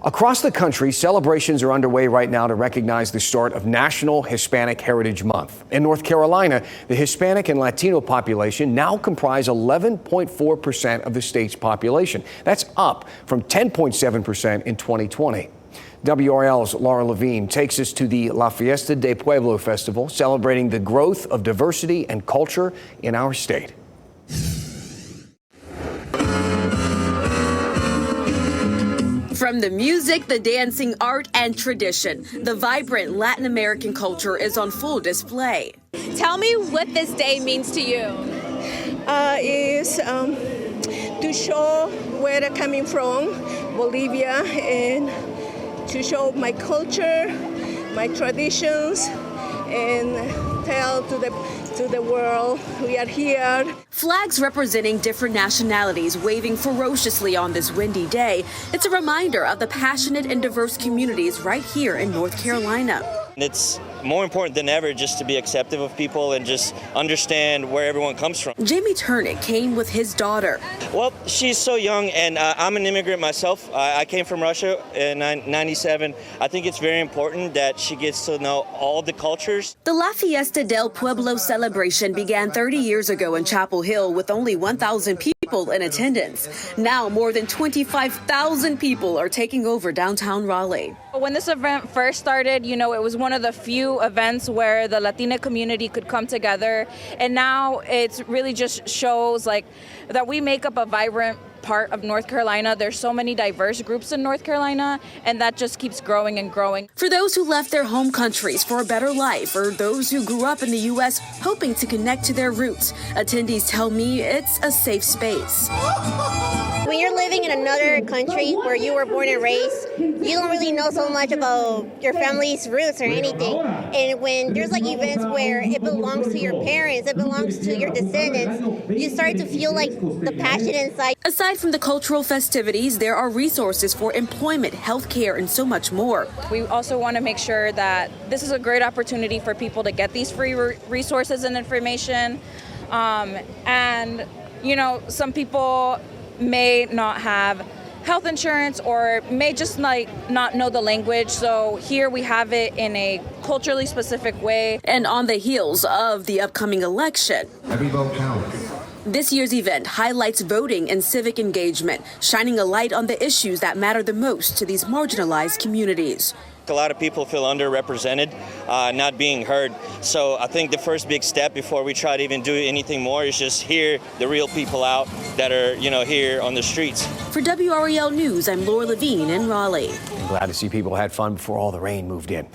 Across the country, celebrations are underway right now to recognize the start of National Hispanic Heritage Month. In North Carolina, the Hispanic and Latino population now comprise 11.4% of the state's population. That's up from 10.7% in 2020. WRL's Laura Levine takes us to the La Fiesta Del Pueblo festival, celebrating the growth of diversity and culture in our state. From the music, the dancing, art, and tradition, the vibrant Latin American culture is on full display. Tell me what this day means to you. Is to show where I'm coming from, Bolivia, and to show my culture, my traditions, and tell to the world we are here. Flags representing different nationalities waving ferociously on this windy day. It's a reminder of the passionate and diverse communities right here in North Carolina. It's more important than ever just to be accepting of people and just understand where everyone comes from. Jamie Turnick came with his daughter. Well, she's so young, and I'm an immigrant myself. I came from Russia in 97. I think it's very important that she gets to know all the cultures. The La Fiesta Del Pueblo celebration began 30 years ago in Chapel Hill with only 1,000 people in attendance. Now more than 25,000 people are taking over downtown Raleigh. When this event first started, it was one of the few events where the Latina community could come together. And now it really just shows that we make up a vibrant part of North Carolina. There's so many diverse groups in North Carolina, and that just keeps growing and growing. For those who left their home countries for a better life, or those who grew up in the U.S. hoping to connect to their roots, attendees tell me it's a safe space. When you're living in another country where you were born and raised, you don't really know so much about your family's roots or anything. And when there's events where it belongs to your parents, it belongs to your descendants, you start to feel the passion inside. Aside from the cultural festivities, there are resources for employment, healthcare, and so much more. We also want to make sure that this is a great opportunity for people to get these free resources and information. Some people may not have health insurance or may just not know the language. So here we have it in a culturally specific way. And on the heels of the upcoming election, every vote counts. This year's event highlights voting and civic engagement, shining a light on the issues that matter the most to these marginalized communities. A lot of people feel underrepresented, not being heard. So I think the first big step before we try to even do anything more is just hear the real people out that are, here on the streets. For WREL News, I'm Laura Levine in Raleigh. I'm glad to see people had fun before all the rain moved in.